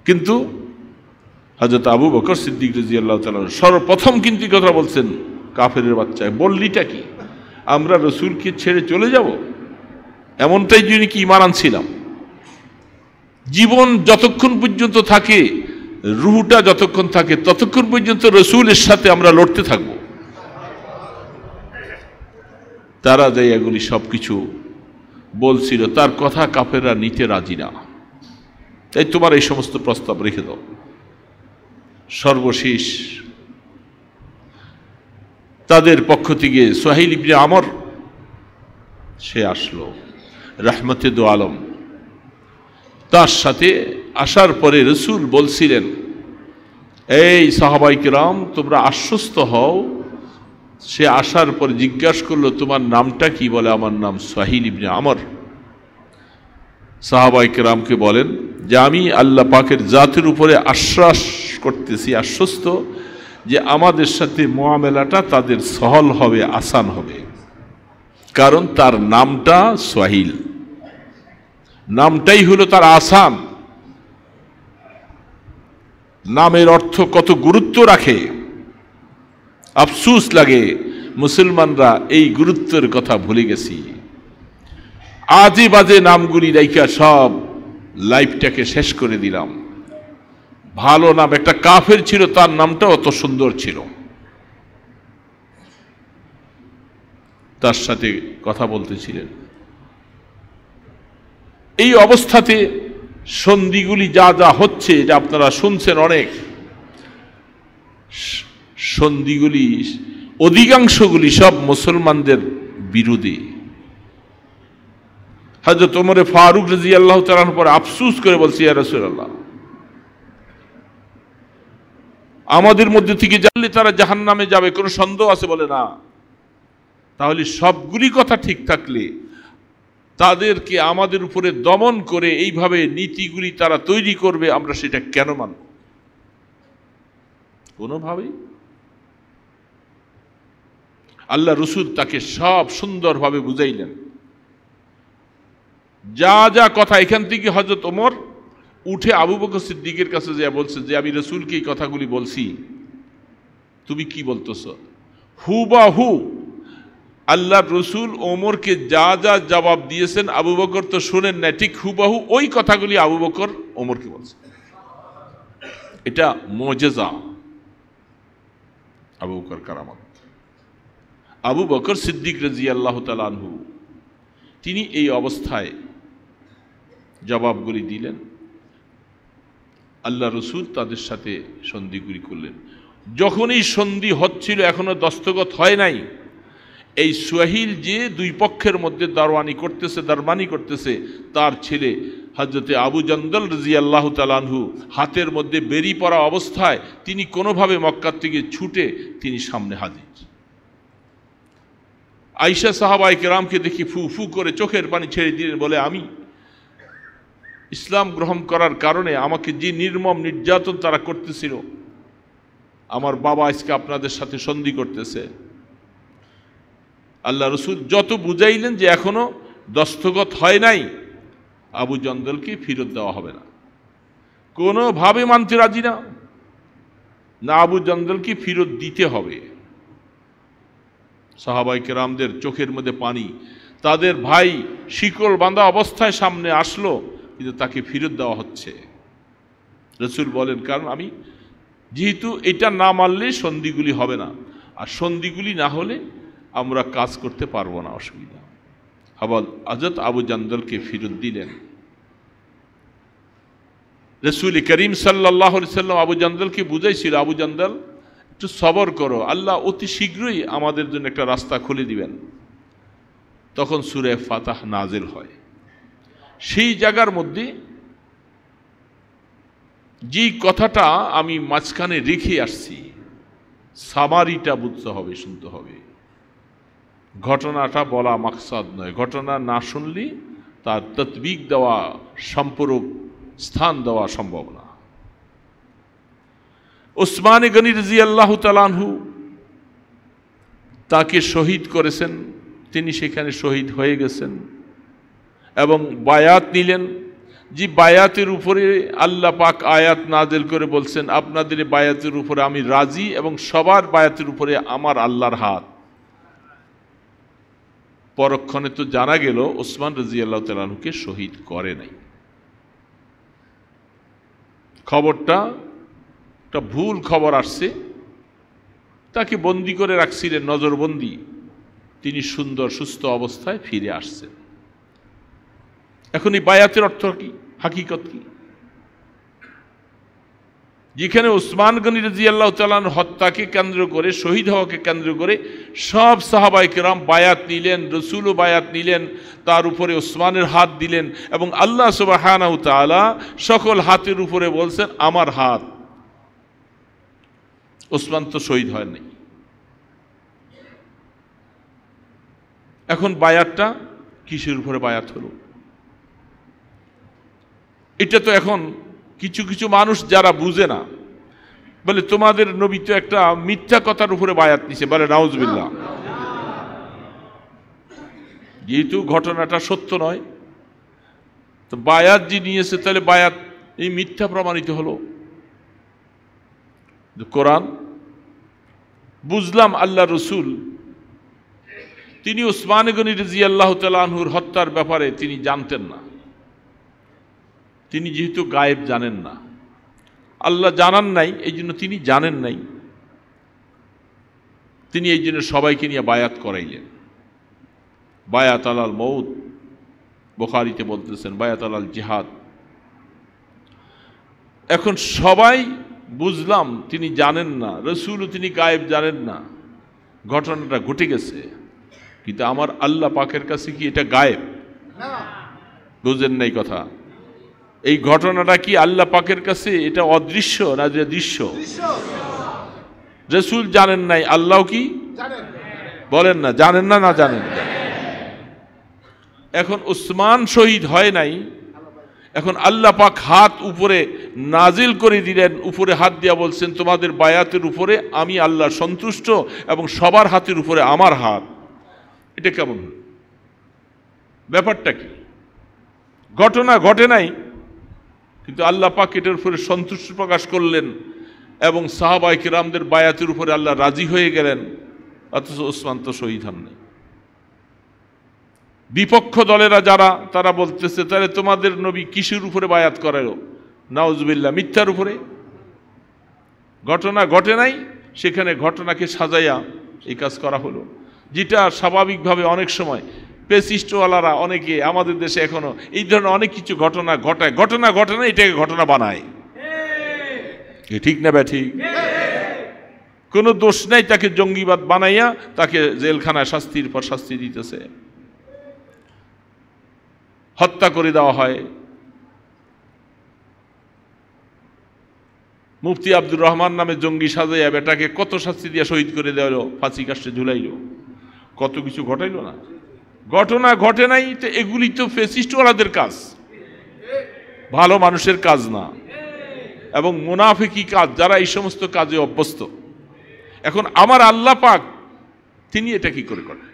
কিন্তু হযরত আবু বকর সিদ্দিক রাদিয়াল্লাহু তাআলা সর্বপ্রথম কিন্তু কথা বলছেন, কাফেরের বাচ্চা, বললিটা কি? আমরা রাসূলকে ছেড়ে চলে যাব? এমনটাই যদি কি ঈমান আনছিলাম? জীবন যতক্ষণ পর্যন্ত থাকে, রুহটা যতক্ষণ থাকে, ততক্ষণ পর্যন্ত রাসূলের সাথে আমরা লড়তে থাকব। তারা যাই এগুলি সবকিছু বলছিল তার কথা কাফেররা নিতে রাজি না, তাই তোমার এই সমস্ত প্রস্তাব রেখে দাও। সর্বশেষ তাদের পক্ষ থেকে সুহাইল ইবনে আমর সে আসলো, রহমতে দো আলম। তার সাথে আসার পরে রসুল বলছিলেন, এই সাহাবাই কিরাম তোমরা আশ্বস্ত হও। সে আসার পর জিজ্ঞাসা করলো তোমার নামটা কি? বলে আমার নাম সুহাইল ইবনে আমর। সাহাবাই কিরামকে বলেন যে আমি আল্লাহ পাকের জাতের উপরে আশ্বাস করতেছি, আশ্বস্ত যে আমাদের সাথে মুআমেলাটা তাদের সহল হবে, আসান হবে, কারণ তার নামটা সুহাইল, নামটাই হলো তার আসান। নামের অর্থ কত গুরুত্ব রাখে, আফসোস লাগে মুসলমানরা এই গুরুত্বের কথা ভুলে গেছি। আজে বাজে নামগুলি রাইখা সব লাইফটাকে শেষ করে দিলাম। ভালো নাম, একটা কাফের ছিল তার নামটা অত সুন্দর ছিল। তার সাথে কথা বলতেছিলেন। এই অবস্থাতে সন্ধিগুলি যা যা হচ্ছে, এটা আপনারা শুনছেন অনেক, সন্ধিগুলি অধিকাংশগুলি সব মুসলমানদের বিরোধী। হযরত ওমর ফারুক রাদিয়াল্লাহু তাআলার পর আফসোস করে বলছি, ইয়া রাসূলুল্লাহ, আমাদের মধ্যে থেকে জানলে তারা জাহান্নামে যাবে, কোনো সন্দেহ আছে? বলে না। তাহলে সবগুলি কথা ঠিক থাকলে তাদেরকে আমাদের উপরে দমন করে এইভাবে নীতিগুলি তারা তৈরি করবে, আমরা সেটা কেন মানব? কোনোভাবেই। আল্লাহ রসুল তাকে সব সুন্দরভাবে বুঝাইলেন। যা যা কথা এখান থেকে হযরত ওমর উঠে আবু বকর সিদ্দিকের কাছে যা বলছে যে আমি রসুলকে এই কথাগুলি বলছি, তুমি কি বলতেছ? হুবাহু আল্লাহ রসুল ওমরকে যা যা জবাব দিয়েছেন আবু বকর তো শোনেন না, ঠিক হুবাহু ওই কথাগুলি আবু বকর ওমরকে বলছে। এটা মুজিজা, আবু বকর কারামত। আবু বকর সিদ্দিক রাদিয়াল্লাহু তাআলা আনহু তিনি এই অবস্থায় জবাবগুলি দিলেন। আল্লাহ রসুল তাদের সাথে সন্ধিগুলি করলেন। যখন এই সন্ধি হচ্ছিল, এখনো দস্তখত হয় নাই, এই সুহাইল যে দুই পক্ষের মধ্যে দারওয়ানি করতেছে, তার ছেলে হযরতে আবু জান্দল রাদিয়াল্লাহু তাআলা আনহু হাতের মধ্যে বেরি পড়া অবস্থায় তিনি কোনোভাবে মক্কা থেকে ছুটে তিনি সামনে হাজির। আয়েশা সাহাবায়ে কেরামকে দেখি ফু ফু করে চোখের পানি ছেড়ে দিলেন, বলে আমি ইসলাম গ্রহণ করার কারণে আমাকে যে নির্মম নির্যাতন তারা করতেছিল, আমার বাবা আজকে আপনাদের সাথে সন্ধি করতেছে। আল্লাহ রসুল যত বুঝাইলেন যে এখনো দস্তখত হয় নাই, আবু জন্দলকে ফেরত দেওয়া হবে না, কোনোভাবে মানতে রাজি না, না আবু জন্দলকে ফেরত দিতে হবে। সাহাবায়ে কেরামদের চোখের মধ্যে পানি। তাদের ভাই শিকল বাঁধা অবস্থায় সামনে আসলো, কিন্তু তাকে ফেরত দেওয়া হচ্ছে। রসুল বলেন, কারণ আমি যেহেতু এটা না মানলে সন্ধিগুলি হবে না, আর সন্ধিগুলি না হলে আমরা কাজ করতে পারবো না, অসুবিধা। হযরত আবু জান্দলকে ফেরত দিলেন। রাসূল করিম সাল্লাল্লাহু আলাইহি ওয়াসাল্লাম আবু জান্দলকে বুঝাইছিল, আবু জান্দল একটু সবর করো, আল্লাহ অতি শীঘ্রই আমাদের জন্য একটা রাস্তা খুলে দিবেন। তখন সূরা ফাতাহ নাজিল হয়। সেই জায়গার মধ্যে যে কথাটা আমি মাঝখানে রেখে আসছি, সামারিটা বুঝতে হবে, শুনতে হবে। ঘটনাটা বলা মাকসাদ নয়, ঘটনা না শুনলে তার ততবিক দেওয়া, সম্পূরক স্থান দেওয়া সম্ভব না। উসমান গনি রাদিয়াল্লাহু তাআলা আনহু তাকে শহীদ করেছেন, তিনি সেখানে শহীদ হয়ে গেছেন এবং বায়াত নিলেন। যে বায়াতের উপরে আল্লাহ পাক আয়াত নাযিল করে বলছেন, আপনাদের বায়াতের উপরে আমি রাজি এবং সবার বায়াতের উপরে আমার আল্লাহর হাত। পরক্ষণে তো জানা গেল ওসমান রাদিয়াল্লাহু তাআলা আনহুকে শহীদ করে নাই। খবরটা একটা ভুল খবর আসছে, তাকে বন্দি করে রাখছিলেন, নজরবন্দি। তিনি সুন্দর সুস্থ অবস্থায় ফিরে আসছেন। এখন এই বায়াতের অর্থ কি, হাকিকত কি? যেখানে উসমান গনি রাদিয়াল্লাহু তাআলা আনহু হত্যাকে কেন্দ্র করে, শহীদ হওয়াকে কেন্দ্র করে সব সাহাবায়ে কেরাম বায়াত নিলেন, রাসূলও বায়াত নিলেন, তার উপরে উসমানের হাত দিলেন এবং আল্লাহ সুবহানাহু ওয়া তাআলা সকল হাতের উপরে বলছেন আমার হাত। উসমান তো শহীদ হয় নাই। এখন বায়াতটা কিসের উপরে বায়াত হলো? এটা তো এখন কিছু কিছু মানুষ যারা বুঝে না বলে তোমাদের নবী তো একটা মিথ্যা কথার উপরে বায়াত নিছে, বলে নাউজুবিল্লাহ। যেহেতু ঘটনাটা সত্য নয়, তো বায়াত যে নিয়েছে তাহলে বায়াত এই মিথ্যা প্রমাণিত হলো। কোরআন বুঝলাম আল্লাহ রসুল তিনি উসমান গনি রাদিয়াল্লাহু তাআলা আনহুর হত্যার ব্যাপারে তিনি জানতেন না। তিনি যেহেতু গায়েব জানেন না, আল্লাহ জানান নাই, এই জন্য তিনি জানেন নাই। তিনি এই জন্য সবাইকে নিয়ে বায়াত করাইলেন। বায়াত আলাল মউত, বুখারীতে বলতেছেন বায়াত আলাল জিহাদ। এখন সবাই বুঝলাম তিনি জানেন না, রসুলও তিনি গায়েব জানেন না, ঘটনাটা ঘটে গেছে, কিন্তু আমার আল্লাহ পাকের কাছে কি এটা গায়েব? বুঝেন নাই কথা? এই ঘটনাটা কি আল্লাহ পাকের কাছে এটা অদৃশ্য না যে দৃশ্য? রসুল জানেন নাই, আল্লাহ কি বলেন না? জানেন না, না জানেন। এখন উসমান শহীদ হয় নাই, এখন আল্লাহ পাক হাত উপরে নাজিল করে দিলেন, উপরে হাত দিয়া বলছেন তোমাদের বায়াতের উপরে আমি আল্লাহ সন্তুষ্ট এবং সবার হাতের উপরে আমার হাত। এটা কেমন ব্যাপারটা? কি ঘটনা ঘটে নাই, কিন্তু আল্লাহ পাক এটার উপরে সন্তুষ্ট প্রকাশ করলেন এবং সাহাবায়ে কিরামদের বায়াতের উপরে আল্লাহ রাজি হয়ে গেলেন, অথচ ওসমান তো শহীদ হন নাই। বিপক্ষ দলেরা যারা, তারা বলতেছে তাহলে তোমাদের নবী কিসের উপরে বায়াত করালো? নাউজুবিল্লাহ, মিথ্যার উপরে। ঘটনা ঘটে নাই, সেখানে ঘটনাকে সাজাইয়া এই কাজ করা হলো, যেটা স্বাভাবিকভাবে অনেক সময় পেসিস্টওয়ালারা অনেকে আমাদের দেশে এখনো এই ধরনের অনেক কিছু ঘটনা ঘটায়। ঘটনা ঘটে না, এটাকে ঘটনা বানায়। ঠিক না ব্যাঠিক? কোনো দোষ নাই, তাকে জঙ্গিবাদ বানাইয়া তাকে জেলখানায় শাস্তির পর শাস্তি দিতেছে, হত্যা করে দেওয়া হয়। মুফতি আব্দুর রহমান নামে জঙ্গি সাজাইয়া বেটাকে কত শাস্তি দিয়া শহীদ করে দেওয়া হলো, ফাঁসি কাষ্টে ঝুলাইল, কত কিছু ঘটাইল না? ঘটনা ঘটে নাই, তো এগুলি তো ফ্যাসিস্টওয়ালাদের কাজ, ভালো মানুষের কাজ না, এবং মুনাফিকি কাজ, যারা এই সমস্ত কাজে অভ্যস্ত। এখন আমার আল্লাহ পাক তিনি এটা কি করে করেন?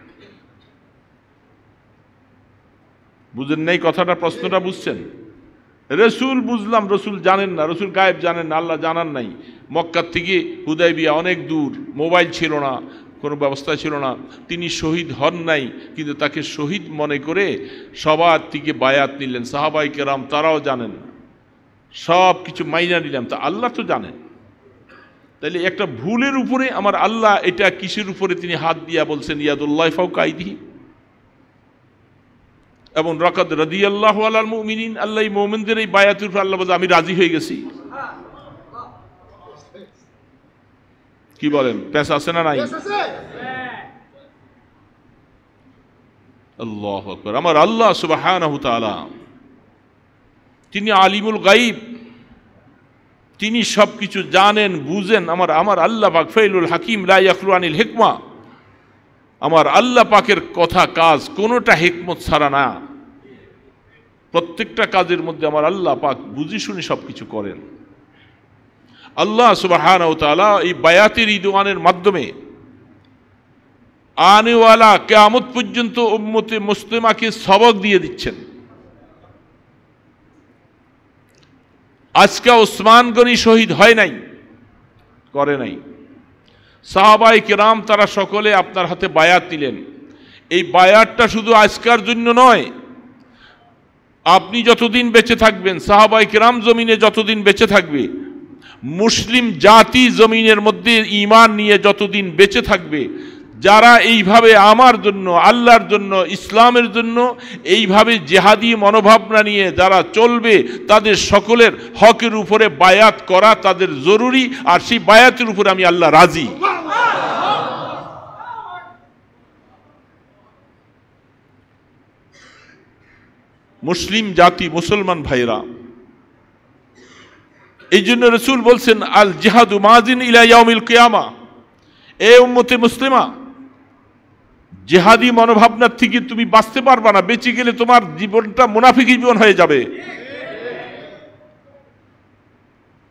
বুঝেন নাই কথাটা? প্রশ্নটা বুঝছেন? রসুল বুঝলাম রসুল জানেন না, রসুল গায়েব জানেন না, আল্লাহ জানান নাই। মক্কার থেকে হুদাইবিয়া অনেক দূর, মোবাইল ছিল না, কোনো ব্যবস্থা ছিল না, তিনি শহীদ হন নাই, কিন্তু তাকে শহীদ মনে করে সবার থেকে বায়াত নিলেন। সাহাবায়ে কেরাম তারাও জানেন, সব কিছু মাইনা নিলাম, তা আল্লাহ তো জানেন। তাইলে একটা ভুলের উপরে আমার আল্লাহ এটা কিসের উপরে তিনি হাত দিয়া বলছেন ইয়াদুল্লাহি ফাওকা আইদিহিম, এবং লাকাদ রাদিয়াল্লাহু আলাল মুমিনিন, আল্লাহ মুমিনদের এই বায়াতের উপর আল্লাহ বলে আমি রাজি হয়ে গেছি। কি বলেন? পেশ আছে না নাই? আল্লাহু আকবার। আমার আল্লাহ সুবহানাহু তাআলা তিনি আলিমুল গায়ব, তিনি সবকিছু জানেন, বুঝেন। আমার আল্লাহ পাক ফাইলুল হাকিম লা ইয়াখলু আনিল হিকমা, আমার আল্লাহ পাকের কথা কাজ কোনোটা হিকমত ছাড়া না। প্রত্যেকটা কাজের মধ্যে আমার আল্লাহ পাক বুঝি শুনে সবকিছু করেন। আল্লাহ সুবহানাহু ওয়া তাআলা এই বায়াতের ঈদওয়ানের মাধ্যমে আনেওয়ালা কিয়ামত পর্যন্ত উম্মতে মুসলিমাকে সবক দিয়ে দিচ্ছেন। আজকে ওসমান গনি শহীদ হয় নাই, করে নাই, সাহাবায়ে কেরাম তারা সকলে আপনার হাতে বায়াত নিলেন। এই বায়াতটা শুধু আজকের জন্য নয়, আপনি যতদিন বেঁচে থাকবেন, সাহাবায়ে কেরাম জমিনে যতদিন বেঁচে থাকবে, মুসলিম জাতি জমিনের মধ্যে ঈমান নিয়ে যতদিন বেঁচে থাকবে, যারা এইভাবে আমার জন্য, আল্লাহর জন্য, ইসলামের জন্য এইভাবে জেহাদি মনোভাবনা নিয়ে যারা চলবে, তাদের সকলের হকের উপরে বায়াত করা তাদের জরুরি, আর সেই বায়াতের উপরে আমি আল্লাহ রাজি। মুসলিম জাতি, মুসলমান ভাইরা, এই জন্য রাসূল বলছেন আল জিহাদু মাজিন ইলা ইয়াউমিল কিয়ামা। এ উম্মতে মুসলিমা, জিহাদি মনোভাবনার থেকে তুমি বাঁচতে পারবা না। বেঁচে গেলে তোমার জীবনটা মুনাফিক জীবন হয়ে যাবে।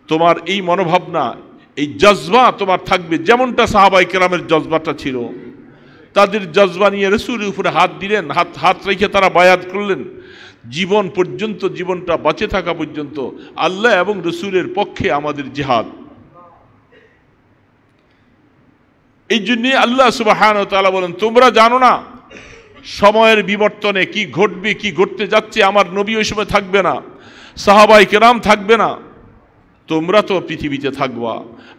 তোমার এই মনোভাবনা, এই জজবা তোমার থাকবে, যেমনটা সাহাবায়ে কেরামের জজবাটা ছিল। তাদের জজবা নিয়ে রাসূলের উপরে হাত দিলেন, হাত রেখে তারা বায়াত করলেন। জীবন পর্যন্ত, জীবনটা বাঁচে থাকা পর্যন্ত আল্লাহ এবং রাসূলের পক্ষে আমাদের জিহাদ। এই জন্য আল্লাহ সুবহানাহু ওয়া তাআলা বলেন, তোমরা জানো না সময়ের বিবর্তনে কি ঘটবে, কি ঘটতে যাচ্ছে। আমার নবী ওই সময় থাকবে না, সাহাবায়ে কেরাম থাকবে না, তোমরা তো পৃথিবীতে থাকবা।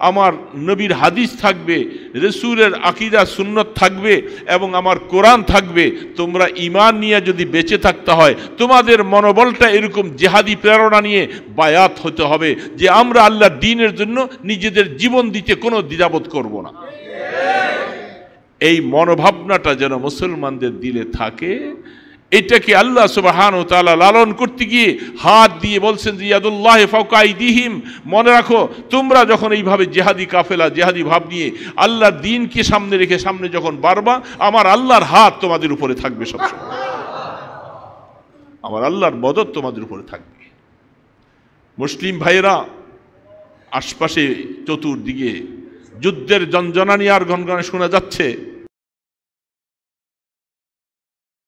আমার নবীর হাদিস থাকবে, রাসূলের আকীদা সুন্নাত থাকবে এবং আমার কোরআন থাকবে। তোমরা ঈমান নিয়ে যদি বেঁচে থাকতে হয়, তোমাদের মনোবলটা এরকম জিহাদি প্রেরণা নিয়ে বায়াত হতে হবে যে আমরা আল্লাহর দ্বীনের জন্য নিজেদের জীবন দিতে কোনো দ্বিধাবোধ করব না। এই মনোভাবনাটা যেন মুসলমানদের দিলে থাকে। এটাকে আল্লাহ সুবহানাহু ওয়া তাআলা লালন করতে গিয়ে হাত দিয়ে বলছেন যে ইয়াদুল্লাহি ফাওকা আইদিহিম। মনে রাখো, তোমরা যখন এইভাবে জিহাদি কাফেলা, জিহাদি ভাব নিয়ে আল্লাহর দ্বীনকে সামনে রেখে সামনে যখন বাড়বা, আমার আল্লাহর হাত তোমাদের উপরে থাকবে সবসময়, আমার আল্লাহর মদদ তোমাদের উপরে থাকবে। মুসলিম ভাইয়েরা, আশপাশে চতুর্দিকে যুদ্ধের জঞ্জনানি আর গনগনে শোনা যাচ্ছে।